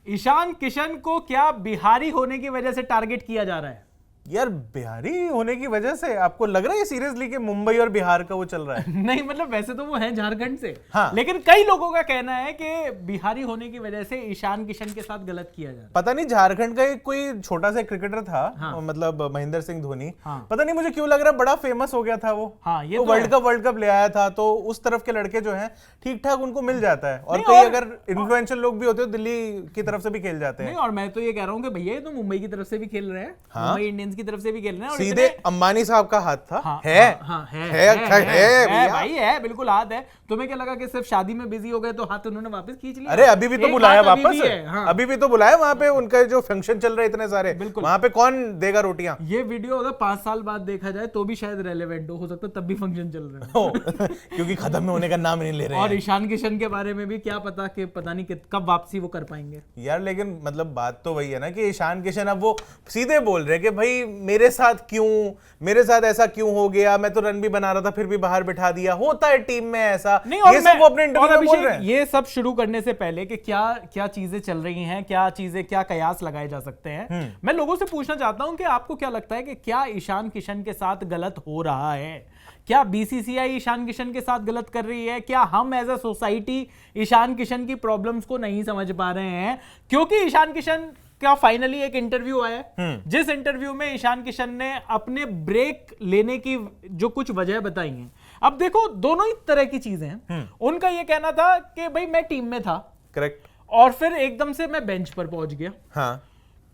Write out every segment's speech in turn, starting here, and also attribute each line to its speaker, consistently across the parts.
Speaker 1: ईशान किशन को क्या बिहारी होने की वजह से टारगेट किया जा रहा है?
Speaker 2: यार बिहारी होने की वजह से आपको लग रहा है सीरियसली कि मुंबई और बिहार का वो चल रहा है?
Speaker 1: नहीं मतलब वैसे तो वो है झारखंड से,
Speaker 2: हाँ।
Speaker 1: लेकिन कई लोगों का कहना है कि बिहारी होने की वजह से ईशान किशन के साथ गलत किया जा रहा है।
Speaker 2: पता नहीं, झारखंड का एक कोई छोटा सा क्रिकेटर था,
Speaker 1: हाँ।
Speaker 2: मतलब महेंद्र सिंह धोनी।
Speaker 1: हाँ।
Speaker 2: पता नहीं मुझे क्यों लग रहा है बड़ा फेमस हो गया था वो।
Speaker 1: हाँ, ये
Speaker 2: वो
Speaker 1: तो
Speaker 2: वर्ल्ड कप ले आया था, तो उस तरफ के लड़के जो हैं ठीक ठाक उनको मिल जाता है, और
Speaker 1: नहीं,
Speaker 2: कई
Speaker 1: और-
Speaker 2: अगर इन्फ्लुएंशियल लोग भी होते हैं दिल्ली की तरफ से भी खेल जाते हैं।
Speaker 1: नहीं, और मैं तो ये कह रहा हूँ कि भैया ये तो मुंबई की तरफ से भी खेल रहे हैं,
Speaker 2: हाँ।
Speaker 1: मुंबई इंडियंस की तरफ से भी खेल रहे हैं, और
Speaker 2: सीधे अंबानी साहब का हाथ था।
Speaker 1: हाँ,
Speaker 2: है
Speaker 1: हाँ, है
Speaker 2: भैया।
Speaker 1: भाई, है बिल्कुल हाथ है। तुम्हें क्या लगा कि सिर्फ शादी में बिजी हो गए तो हाथ उन्होंने वापस खींच लिया?
Speaker 2: अरे अभी भी तो
Speaker 1: एक
Speaker 2: बुलाया
Speaker 1: हाथ अभी
Speaker 2: वापस,
Speaker 1: भी है, हाँ।
Speaker 2: अभी भी तो बुलाया वहां पे, उनका जो फंक्शन चल रहे इतने सारे,
Speaker 1: बिल्कुल।
Speaker 2: वहां पे कौन देगा रोटियां?
Speaker 1: ये वीडियो अगर 5 साल बाद देखा जाए तो भी शायद रेलेवेंट हो सकता है, तब भी फंक्शन चल रहे हैं।
Speaker 2: क्योंकि खत्म होने का नाम नहीं ले रहे
Speaker 1: और
Speaker 2: हैं।
Speaker 1: ईशान किशन के बारे में भी क्या पता कि पता नहीं कब वापसी वो कर पाएंगे।
Speaker 2: यार लेकिन मतलब बात तो वही है ना कि ईशान किशन अब वो सीधे बोल रहे कि भाई मेरे साथ ऐसा क्यों हो गया, मैं तो रन भी बना रहा था फिर भी बाहर बिठा दिया, होता है टीम में ऐसा।
Speaker 1: नहीं, और
Speaker 2: ये सब वो अपने इंटरव्यू में बोल रहे हैं।
Speaker 1: ये सब शुरू करने से पहले कि क्या चीजें चल रही हैं, क्या कयास लगाए जा सकते हैं, मैं लोगों से पूछना चाहता हूं कि आपको क्या लगता है कि क्या ईशान किशन के साथ गलत हो रहा है? क्या बीसीसीआई ईशान किशन के साथ गलत कर रही है? क्या हम as a society Ishan Kishan की प्रॉब्लम्स को नहीं समझ पा रहे हैं? क्योंकि ईशान किशन का फाइनली एक इंटरव्यू आया, जिस इंटरव्यू में ईशान किशन ने अपने ब्रेक लेने की जो कुछ वजह बताई हैं। अब देखो, दोनों ही तरह की चीजें हैं। उनका यह कहना था कि भाई मैं टीम में था,
Speaker 2: करेक्ट,
Speaker 1: और फिर एकदम से मैं बेंच पर पहुंच गया,
Speaker 2: हाँ,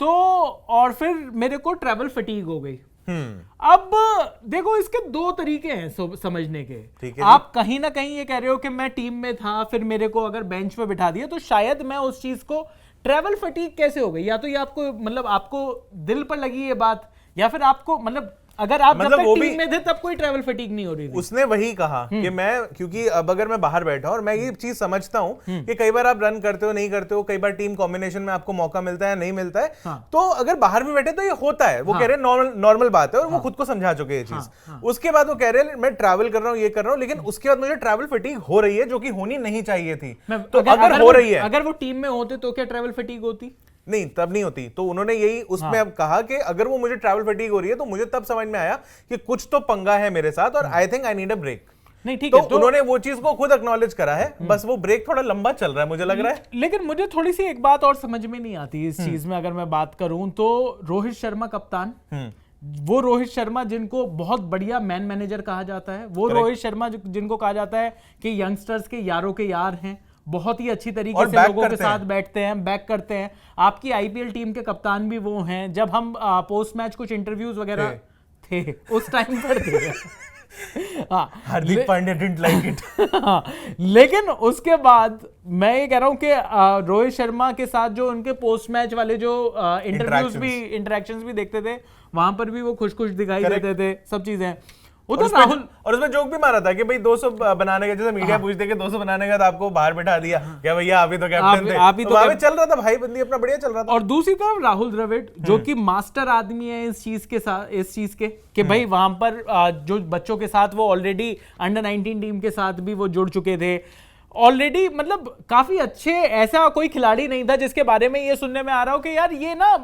Speaker 1: तो और फिर मेरे को ट्रैवल फटीग हो गई। अब देखो, इसके दो तरीके हैं समझने के।
Speaker 2: ठीक है,
Speaker 1: आप कहीं ना कहीं ये कह रहे हो कि मैं टीम में था, फिर मेरे को अगर बेंच पे बिठा दिया तो शायद मैं उस चीज को ट्रैवल फटीग कैसे हो गई, या तो ये आपको मतलब आपको दिल पर लगी ये बात, या फिर आपको मतलब अगर आप
Speaker 2: मतलब
Speaker 1: जब तक
Speaker 2: वो
Speaker 1: टीम
Speaker 2: भी-
Speaker 1: में थे तब कोई ट्रैवल फटीग नहीं हो रही थी।
Speaker 2: उसने वही कहा कि मैं, क्योंकि अब अगर मैं बाहर बैठा और मैं ये चीज समझता हूं कि कई बार आप रन करते हो नहीं करते हो, कई बार टीम कॉम्बिनेशन में आपको मौका मिलता है नहीं मिलता है,
Speaker 1: हाँ।
Speaker 2: तो अगर बाहर भी बैठे तो ये होता है। वो कह रहे हैं नॉर्मल बात है, और वो खुद को समझा चुके हैं ये चीज। उसके बाद वो कह रहे हैं मैं ट्रैवल कर रहा हूँ, ये कर रहा हूँ, लेकिन उसके बाद मुझे ट्रैवल फटीग हो रही है जो कि होनी नहीं चाहिए थी। तो अगर हो रही है,
Speaker 1: अगर वो टीम में होते तो क्या ट्रैवल फटीग होती?
Speaker 2: नहीं, तब नहीं होती। तो उन्होंने यही उसमें अब कहा कि अगर वो मुझे ट्रैवल फटीग हो रही है तो मुझे तब समझ में आया कि कुछ तो पंगा है मेरे साथ, और I think I need a break.
Speaker 1: नहीं, ठीक
Speaker 2: तो
Speaker 1: है,
Speaker 2: उन्होंने वो चीज को खुद एक्नॉलेज करा है, बस वो ब्रेक थोड़ा लंबा चल रहा है मुझे लग रहा है।
Speaker 1: लेकिन मुझे थोड़ी सी एक बात और समझ में नहीं आती इस चीज में, अगर मैं बात करूं तो रोहित शर्मा कप्तान, वो रोहित शर्मा जिनको बहुत बढ़िया मैन मैनेजर कहा जाता है, वो रोहित शर्मा जिनको कहा जाता है कि यंगस्टर्स के यारों के यार हैं, बहुत ही अच्छी तरीके से लोगों के साथ बैठते हैं, बैक करते हैं। आपकी आईपीएल टीम के कप्तान भी वो हैं। जब हम पोस्ट मैच कुछ इंटरव्यूज वगैरह थे उस टाइम पर थे। हाँ,
Speaker 2: Hardik Pandya didn't like it.
Speaker 1: लेकिन उसके बाद मैं ये कह रहा हूं कि रोहित शर्मा के साथ जो उनके पोस्ट मैच वाले जो इंटरेक्शंस भी देखते थे, वहां पर भी वो खुश खुश दिखाई देते थे, सब चीजें। उधर राहुल,
Speaker 2: और उसमें जोक भी मारा था कि भाई 200 बनाने का, जैसे मीडिया पूछते कि 200 बनाने का तो आपको बाहर बिठा दिया क्या भैया, आप ही तो कैप्टन थे।
Speaker 1: आप ही तो
Speaker 2: वहां पे चल रहा था भाई, बंदी अपना बढ़िया चल रहा था।
Speaker 1: और दूसरी तरफ राहुल द्रविड़ जो कि मास्टर आदमी है इस चीज के कि भाई वहां पर जो बच्चों के साथ वो ऑलरेडी अंडर 19 टीम के साथ भी वो जुड़ चुके थे ऑलरेडी, मतलब काफी अच्छे, ऐसा कोई खिलाड़ी नहीं था जिसके बारे में ये सुनने में आ रहा हो कि यार ये ना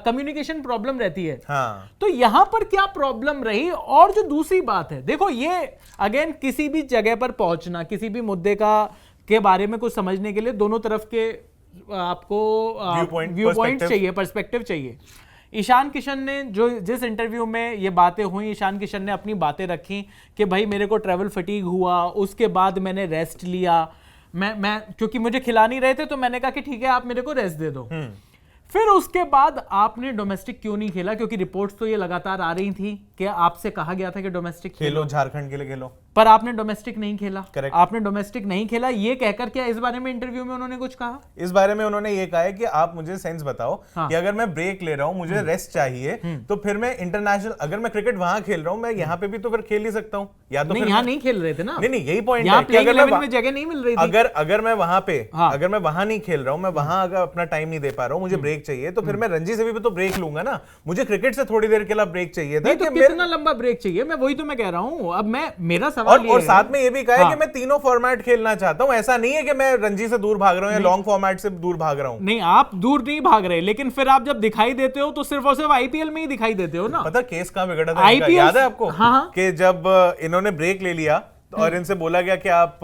Speaker 1: कम्युनिकेशन प्रॉब्लम रहती है।
Speaker 2: हाँ।
Speaker 1: तो यहां पर क्या प्रॉब्लम रही? और जो दूसरी बात है, देखो ये अगेन किसी भी जगह पर पहुंचना, किसी भी मुद्दे के बारे में कुछ समझने के लिए दोनों तरफ के आपको व्यू पॉइंट चाहिए, पर्सपेक्टिव चाहिए। ईशान किशन ने जिस इंटरव्यू में ये बातें हुई, ईशान किशन ने अपनी बातें रखी कि भाई मेरे को ट्रैवल फटीग हुआ, उसके बाद मैंने रेस्ट लिया, मैं क्योंकि मुझे खिला नहीं रहे थे तो मैंने कहा कि ठीक है आप मेरे को रेस्ट दे दो। फिर उसके बाद आपने डोमेस्टिक क्यों नहीं खेला? क्योंकि रिपोर्ट्स तो ये लगातार आ रही थी कि आपसे कहा गया था कि डोमेस्टिक
Speaker 2: खेलो, झारखंड के लिए खेलो,
Speaker 1: पर आपने डोमेस्टिक नहीं खेला।
Speaker 2: Correct.
Speaker 1: आपने डोमेस्टिक नहीं खेला, ये कहकर क्या इस बारे में इंटरव्यू में उन्होंने कुछ कहा?
Speaker 2: इस बारे में उन्होंने ये कहा है कि आप मुझे सेंस बताओ कि अगर मैं ब्रेक ले रहा हूं, मुझे रेस्ट चाहिए, तो फिर मैं इंटरनेशनल, अगर मैं क्रिकेट वहां खेल रहा हूं, मैं यहाँ पे भी तो फिर खेल ही सकता हूं, या तो
Speaker 1: नहीं,
Speaker 2: फिर
Speaker 1: यहाँ नहीं खेल रहे थे ना।
Speaker 2: नहीं, यही पॉइंट
Speaker 1: यहाँ
Speaker 2: है कि अगर
Speaker 1: में जगह नहीं मिल रही थी।
Speaker 2: अगर मैं वहां पे, अगर मैं वहां नहीं खेल रहा हूं, मैं वहां अगर अपना टाइम नहीं दे पा रहा हूं, मुझे ब्रेक चाहिए, तो फिर मैं रणजी से भी तो ब्रेक लूंगा ना। मुझे क्रिकेट से थोड़ी देर के लिए ब्रेक चाहिए था।
Speaker 1: तो कितना लंबा ब्रेक चाहिए? मैं वही तो मैं कह रहा हूं। अब मेरा सवाल
Speaker 2: और साथ में ये भी कहा है कि मैं तीनों फॉर्मेट खेलना चाहता हूं, ऐसा नहीं है कि मैं रणजी से दूर भाग रहा हूं या लॉन्ग फॉर्मेट से दूर भाग रहा हूं।
Speaker 1: नहीं, आप दूर नहीं भाग रहे, लेकिन फिर आप जब दिखाई देते हो तो सिर्फ और सिर्फ आईपीएल में ही दिखाई देते हो ना।
Speaker 2: पता केस कहां बिगड़ा था इनका, याद है आपको?
Speaker 1: हाँ।
Speaker 2: कि जब इन्होंने ब्रेक ले लिया और इनसे बोला गया कि आप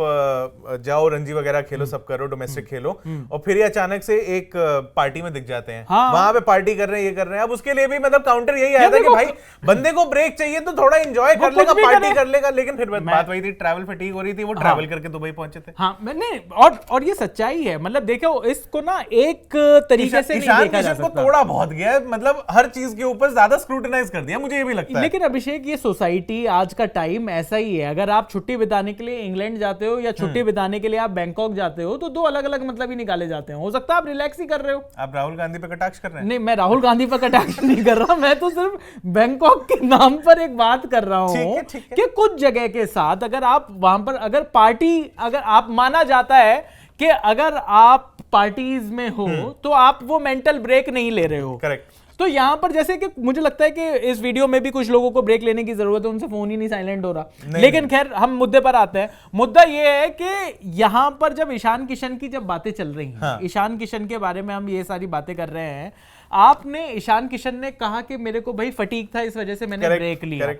Speaker 2: जाओ रणजी वगैरह खेलो, सब करो, डोमेस्टिक खेलो, और फिर ये अचानक से एक पार्टी में दिख जाते हैं, वहां पे पार्टी कर रहे हैं, ये कर रहे हैं। अब उसके लिए भी मतलब काउंटर यही आया था कि भाई बंदे को ब्रेक चाहिए तो थोड़ा एंजॉय कर लेगा, पार्टी कर लेगा, लेकिन फिर बात वही थी, ट्रैवल फटीग हो रही थी, वो ट्रैवल करके दुबई पहुंचे थे।
Speaker 1: हाँ, मैंने और ये सच्चाई है, मतलब देखो इसको ना एक तरीके से नहीं देखा जा सकता।
Speaker 2: थोड़ा बहुत गया, मतलब हर चीज के ऊपर ज्यादा स्क्रूटिनाइज कर दिया, मुझे ये भी लगता है।
Speaker 1: लेकिन अभिषेक, ये सोसाइटी, आज का टाइम ऐसा ही है। अगर आप छुट्टी बिताने के लिए इंग्लैंड जाते हो या छुट्टी बिताने के लिए आप बैंकॉक जाते हो तो दो अलग अलग मतलब ही निकाले जाते हैं। हो सकता है आप रिलैक्स ही कर रहे हो।
Speaker 2: आप राहुल गांधी पर कटाक्ष कर रहे हैं?
Speaker 1: नहीं, मैं राहुल गांधी पर कटाक्ष नहीं कर रहा, मैं तो सिर्फ बैंकॉक के नाम पर एक बात कर रहा हूं कि कुछ जगह के साथ अगर आप वहां पर अगर पार्टी, अगर आप माना जाता है कि अगर आप पार्टीज में हो तो आप वो मेंटल ब्रेक नहीं ले रहे हो।
Speaker 2: करेक्ट।
Speaker 1: तो यहां पर जैसे कि मुझे लगता है कि इस वीडियो में भी कुछ लोगों को ब्रेक लेने की जरूरत है, उनसे फोन ही नहीं साइलेंट हो रहा। लेकिन खैर, हम मुद्दे पर आते हैं। मुद्दा यह है कि यहां पर जब ईशान किशन की जब बातें चल रही हैं, ईशान किशन के बारे में हम ये सारी बातें कर रहे हैं, आपने ईशान किशन ने कहा कि मेरे को भाई फटीग था, इस वजह से मैंने ब्रेक लिया।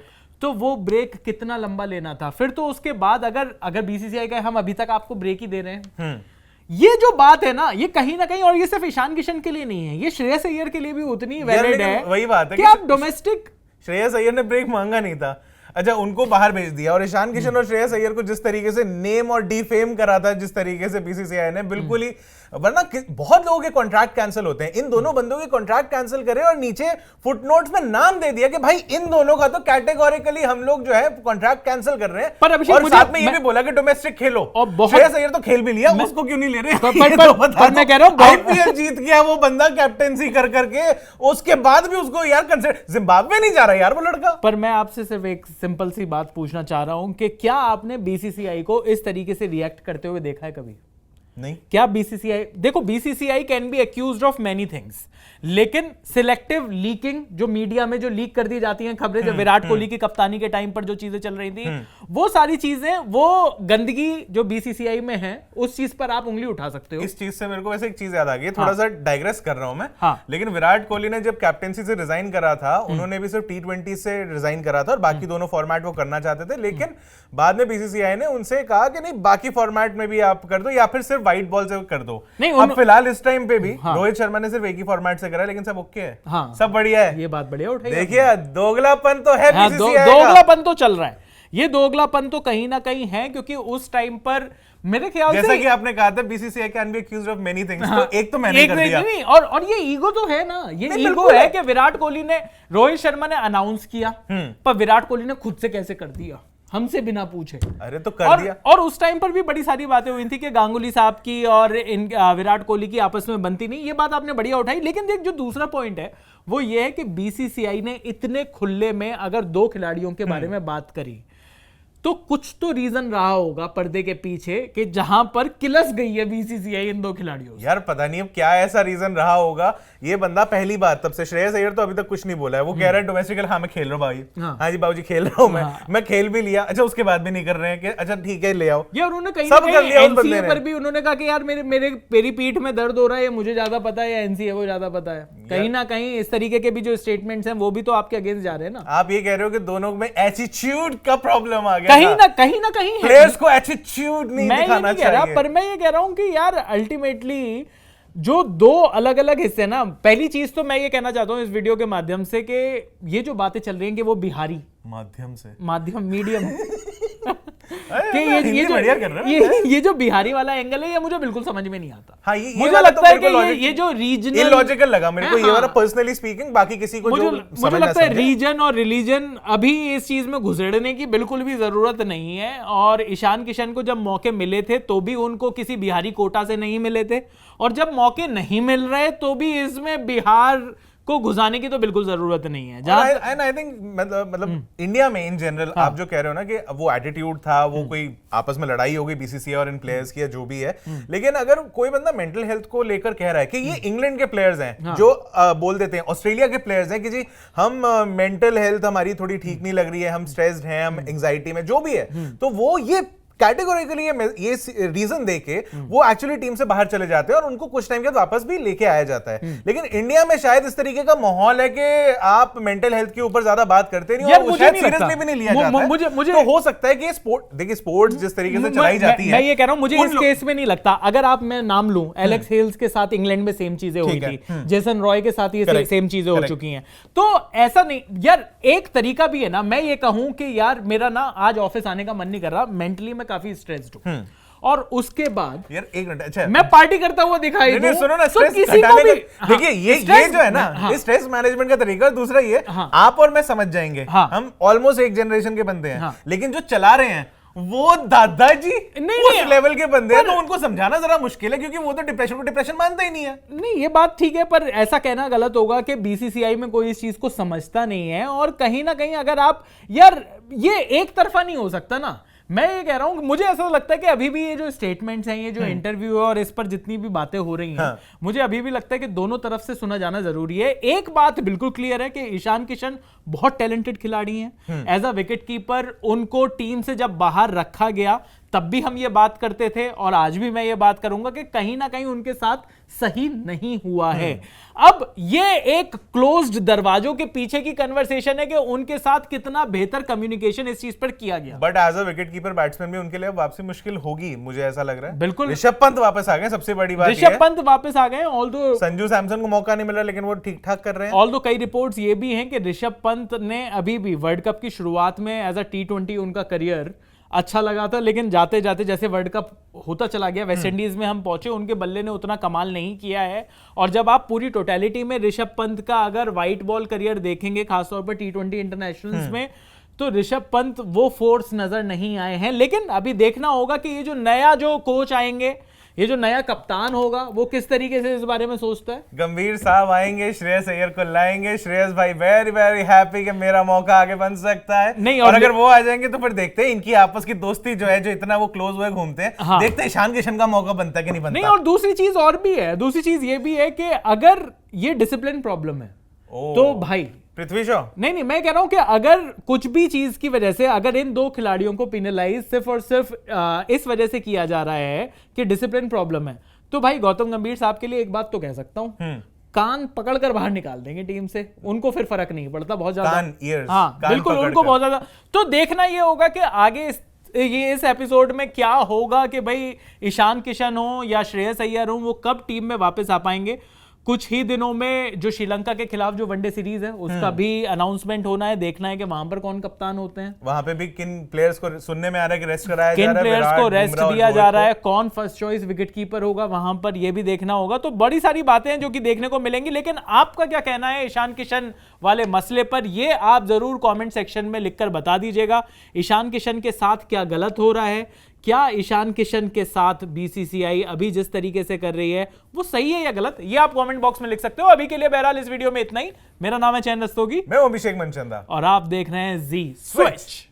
Speaker 1: तो वो ब्रेक कितना लंबा लेना था? फिर तो उसके बाद अगर बीसीसीआई का हम अभी तक आपको ब्रेक ही दे रहे हैं, ये जो बात है ना, ये कहीं ना कहीं, और ये सिर्फ ईशान किशन के लिए नहीं है, ये श्रेयस अय्यर के लिए भी उतनी वैलिड है।
Speaker 2: वही बात है
Speaker 1: कि आप डोमेस्टिक,
Speaker 2: श्रेयस अय्यर ने ब्रेक मांगा नहीं था, अच्छा उनको बाहर भेज दिया। और ईशान किशन और श्रेयस अय्यर को जिस तरीके से नेम और डिफेम करा था, जिस तरीके से बीसीसीआई ने, बिल्कुल ही, वरना बहुत लोगों के कॉन्ट्रैक्ट कैंसिल होते हैं, इन दोनों बंदों के कॉन्ट्रैक्ट कैंसिल करे और नीचे फुटनोट्स में नाम दे दिया कि भाई इन दोनों का तो कैटेगोरिकली हम लोग जो है कॉन्ट्रैक्ट कैंसिल कर रहे हैं।
Speaker 1: पर
Speaker 2: और साथ में ये भी बोला कि डोमेस्टिक खेलो, और श्रेयस अय्यर तो खेल भी लिया, उसको क्यों नहीं ले रहे?
Speaker 1: पर मैं कह रहा हूं
Speaker 2: आईपीएल जीत गया वो बंदा कैप्टेंसी कर करके, उसके बाद भी उसको यार कंसिडर, जिम्बाब्वे नहीं जा रहा यार वो लड़का।
Speaker 1: पर मैं आपसे सिर्फ एक सिंपल सी बात पूछना चाह रहा हूं कि क्या आपने बीसीसीआई को इस तरीके से रिएक्ट करते हुए देखा है कभी?
Speaker 2: नहीं।
Speaker 1: क्या बीसीसीआई, देखो BCCI can be accused of many things, लेकिन सिलेक्टिव लीकिंग, जो मीडिया में जो लीक कर दी जाती हैं खबरें, जब विराट कोहली की कप्तानी के टाइम पर जो चीजें चल रही थी, वो सारी चीजें, वो गंदगी जो बीसीसीआई में है, उस चीज पर आप उंगली उठा सकते हो।
Speaker 2: इस चीज से मेरे को वैसे एक चीज याद आ गई, थोड़ा सा डाइग्रेस कर रहा हूं मैं, लेकिन विराट कोहली ने जब कैप्टेंसी से रिजाइन करा था, उन्होंने भी सिर्फ T20 से रिजाइन करा था और बाकी दोनों फॉर्मेट वो करना चाहते थे, लेकिन बाद में बीसीसीआई ने उनसे कहा कि नहीं, बाकी फॉर्मेट में भी आप कर दो या फिर सिर्फ व्हाइट बॉल से कर दो। अब फिलहाल इस टाइम पे भी रोहित शर्मा ने सिर्फ एक ही फॉर्मेट से करा, लेकिन सब ओके है, सब बढ़िया है।
Speaker 1: ये बात बढ़िया उठाई।
Speaker 2: देखिए दोगलापन तो है,
Speaker 1: दोगलापन तो चल रहा है, ये दोगलापन तो कहीं ना कहीं है, क्योंकि उस टाइम पर मेरे ख्याल से,
Speaker 2: जैसा कि आपने कहा था BCCI can be accused of many things, तो एक तो मैंने कर दिया।
Speaker 1: नहीं, और ये ईगो तो है ना, ये ईगो है कि विराट कोहली ने, रोहित शर्मा ने अनाउंस किया, पर विराट कोहली ने खुद से कैसे कर दिया, हमसे बिना पूछे।
Speaker 2: अरे तो कर दिया।
Speaker 1: और उस टाइम पर भी बड़ी सारी बातें हुई थी कि गांगुली साहब की और विराट कोहली की आपस में बनती नहीं, ये बात आपने बढ़िया उठाई। लेकिन देख, जो दूसरा पॉइंट है वो ये है कि बीसीसीआई ने इतने खुले में अगर दो खिलाड़ियों के बारे में बात करी, तो कुछ तो रीजन रहा होगा पर्दे के पीछे कि जहां पर किलस गई है बीसीसीआई इन दो खिलाड़ियों से।
Speaker 2: यार पता नहीं अब क्या ऐसा रीजन रहा होगा। ये बंदा पहली बात, तब से श्रेयस अय्यर तो अभी तक कुछ नहीं बोला है, वो कह रहा है डोमेस्टिकल, हाँ मैं खेल रहा हूँ भाई, हाँ जी बाबूजी खेल रहा हूँ मैं खेल भी लिया। अच्छा उसके बाद भी नहीं कर रहे हैं कि अच्छा ठीक है ले आओ,
Speaker 1: ये उन्होंने कहीं
Speaker 2: सब कर लिया उस बंदे ने।
Speaker 1: पर भी उन्होंने कहा कि यार मेरी पीठ में दर्द हो रहा है, ये मुझे ज्यादा पता है, या एनसीए को ज्यादा पता है। कहीं ना कहीं इस तरीके के भी जो स्टेटमेंट्स हैं वो भी तो आपके अगेंस्ट जा रहे हैं ना।
Speaker 2: आप ये कह रहे हो कि दोनों में एटीट्यूड का प्रॉब्लम आ गया,
Speaker 1: कहीं ना कहीं
Speaker 2: प्लेयर्स को एटीट्यूड नहीं दिखाना चाहिए।
Speaker 1: पर मैं ये कह रहा हूं कि यार अल्टीमेटली जो दो अलग अलग हिस्से ना, पहली चीज तो मैं ये कहना चाहता हूं इस वीडियो के माध्यम से कि ये जो बातें चल रही हैं कि वो बिहारी मीडियम कि ये जो बिहारी वाला एंगल है, ये मुझे बिल्कुल समझ में नहीं आता।
Speaker 2: हाँ,
Speaker 1: मुझे लगता है कि ये जो रीजनल,
Speaker 2: इलॉजिकल लगा मेरे को ये वाला पर्सनली स्पीकिंग, बाकी किसी को
Speaker 1: मुझे लगता है रीजन और रिलीजन अभी इस चीज में घुसेड़ने की बिल्कुल भी जरूरत नहीं है। और ईशान किशन को जब मौके मिले थे तो भी उनको किसी बिहारी कोटा से नहीं मिले थे, और जब मौके नहीं मिल रहे तो भी इसमें बिहार को घुसाने की तो बिल्कुल जरूरत नहीं है।
Speaker 2: एंड आई थिंक मतलब इंडिया में इन जनरल आप जो कह रहे हो ना कि वो एटीट्यूड था, वो कोई आपस में लड़ाई हो गई बीसीसीआई और इन प्लेयर्स की या जो भी है, लेकिन अगर कोई बंदा मेंटल हेल्थ को लेकर कह रहा है कि ये इंग्लैंड के प्लेयर्स हैं जो बोल देते हैं, ऑस्ट्रेलिया के प्लेयर्स हैं कि जी हम मेंटल हेल्थ हमारी थोड़ी ठीक नहीं लग रही है, हम स्ट्रेस्ड हैं, हम एंजाइटी में, जो भी है, तो वो ये कैटेगोरिकली ये रीजन देके वो एक्चुअली टीम से बाहर चले जाते हैं और उनको कुछ टाइम के बाद वापस भी लेके आया जाता है। लेकिन इंडिया में शायद इस तरीके का माहौल है कि आप मेंटल हेल्थ के ऊपर ज्यादा बात करते नहीं हो, शायद सीरियसली भी नहीं लिया जाता है। मुझे तो हो सकता है कि देखिए स्पोर्ट्स जिस तरीके से चलाई जाती है,
Speaker 1: मैं ये कह रहा हूं मुझे इस केस में नहीं लगता। अगर आप मैं नाम लूं, एलेक्स हेल्स के साथ इंग्लैंड में सेम चीजें हुई थी, जेसन रॉय के साथ ये सेम चीजें हो चुकी हैं, तो ऐसा नहीं यार, एक तरीका भी है ना, मैं ये कहूं कि यार मेरा ना आज ऑफिस आने का मन नहीं कर रहा, मेंटली मैं काफी स्ट्रेस्ड हूं, और उसके बाद
Speaker 2: यार एक मिनट, अच्छा
Speaker 1: मैं पार्टी करता हुआ दिखाई दूं,
Speaker 2: सुनो ना,
Speaker 1: तो
Speaker 2: स्ट्रेस
Speaker 1: किसी को भी
Speaker 2: देखिए ये जो है ना, ये स्ट्रेस मैनेजमेंट का तरीका, दूसरा ये आप और मैं समझ जाएंगे, हम ऑलमोस्ट एक जनरेशन के बंदे हैं, लेकिन जो चला रहे हैं वो दादाजी उस लेवल के बंदे हैं, तो उनको समझाना जरा मुश्किल है, क्योंकि वो तो डिप्रेशन को डिप्रेशन मानता ही नहीं है।
Speaker 1: नहीं, ये बात ठीक है, पर ऐसा कहना गलत होगा कि बीसीसीआई में कोई इस चीज को समझता नहीं है, और कहीं ना कहीं अगर आप यार ये एक तरफा नहीं हो सकता ना। मैं ये कह रहा हूं, मुझे ऐसा लगता है कि अभी भी ये जो स्टेटमेंट्स हैं, ये जो इंटरव्यू है और इस पर जितनी भी बातें हो रही हैं, मुझे अभी भी लगता है कि दोनों तरफ से सुना जाना जरूरी है। एक बात बिल्कुल क्लियर है कि ईशान किशन बहुत टैलेंटेड खिलाड़ी हैं, एज अ विकेट कीपर उनको टीम से जब बाहर रखा गया तब भी हम ये बात करते थे, और आज भी मैं ये बात करूंगा कि कहीं ना कहीं उनके साथ सही नहीं हुआ है। अब ये एक क्लोज्ड दरवाजों के पीछे की कन्वर्सेशन है कि उनके साथ कितना बेहतर कम्युनिकेशन इस चीज पर किया गया,
Speaker 2: but as a wicket keeper batsman भी उनके लिए वापसी मुश्किल होगी, मुझे ऐसा लग रहा है।
Speaker 1: बिल्कुल,
Speaker 2: ऋषभ पंत वापस आ गए, सबसे बड़ी बात
Speaker 1: ऋषभ पंत वापस आ गए, ऑल्दो
Speaker 2: संजू सैमसन को मौका नहीं मिला, लेकिन वो ठीक ठाक कर रहे हैं।
Speaker 1: ऑल्दो कई रिपोर्ट्स ये भी हैं कि ऋषभ पंत ने अभी भी वर्ल्ड कप की शुरुआत में एज अ T20 उनका करियर अच्छा लगा था, लेकिन जाते जाते जैसे वर्ल्ड कप होता चला गया, वेस्ट इंडीज में हम पहुंचे, उनके बल्ले ने उतना कमाल नहीं किया है। और जब आप पूरी टोटलिटी में ऋषभ पंत का अगर व्हाइट बॉल करियर देखेंगे, खासतौर पर T20 इंटरनेशनल्स में, तो ऋषभ पंत वो फोर्स नजर नहीं आए हैं। लेकिन अभी देखना होगा कि ये जो नया जो कोच आएंगे, ये जो नया कप्तान होगा, वो किस तरीके से इस बारे में सोचता है।
Speaker 2: गंभीर साहब आएंगे, श्रेयस अय्यर को लाएंगे, श्रेयस भाई वेरी वेरी हैप्पी कि मेरा मौका आगे बन सकता है।
Speaker 1: नहीं,
Speaker 2: और अगर वो आ जाएंगे तो फिर देखते हैं इनकी आपस की दोस्ती जो है, जो इतना वो क्लोज हुए घूमते हैं, देखते हैं ईशान किशन का मौका बनता है कि नहीं बनता।
Speaker 1: नहीं, और दूसरी चीज और भी है, दूसरी चीज ये भी है कि अगर ये डिसिप्लिन प्रॉब्लम है तो भाई
Speaker 2: पृथ्वी शॉ,
Speaker 1: नहीं, मैं कह रहा हूं कि अगर कुछ भी चीज की वजह से अगर इन दो खिलाड़ियों को पिनलाइज सिर्फ और सिर्फ इस वजह से किया जा रहा है कि डिसिप्लिन प्रॉब्लम है, तो भाई गौतम गंभीर साहब के लिए एक बात तो कह सकता हूं, कान पकड़कर बाहर निकाल देंगे टीम से, उनको फिर फर्क नहीं पड़ता बहुत ज्यादा। हाँ बिल्कुल, उनको बहुत ज्यादा। तो देखना ये होगा कि आगे ये इस एपिसोड में क्या होगा कि भाई ईशान किशन हो या श्रेयस अय्यर हो, वो कब टीम में वापस आ पाएंगे। कुछ ही दिनों में जो श्रीलंका के खिलाफ जो वनडे सीरीज है उसका भी अनाउंसमेंट होना है, देखना है कि वहां पर कौन कप्तान होते हैं।
Speaker 2: वहां पे भी किन प्लेयर्स को सुनने में आ रहा है कि रेस्ट कराया जा रहा है,
Speaker 1: किन प्लेयर्स को रेस्ट दिया जा रहा है, कौन फर्स्ट चॉइस विकेट कीपर होगा, वहां पर ये भी देखना होगा। तो बड़ी सारी बातें हैं जो कि देखने को मिलेंगी। लेकिन आपका क्या कहना है ईशान किशन वाले मसले पर, ये आप जरूर कमेंट सेक्शन में लिखकर बता दीजिएगा। ईशान किशन के साथ क्या गलत हो रहा है, क्या ईशान किशन के साथ बीसीसीआई अभी जिस तरीके से कर रही है वो सही है या गलत, ये आप कमेंट बॉक्स में लिख सकते हो। अभी के लिए बहरहाल इस वीडियो में इतना ही। मेरा नाम है चैन रस्तोगी,
Speaker 2: मैं अभिषेक मनचंदा,
Speaker 1: और आप देख रहे हैं जी स्विच।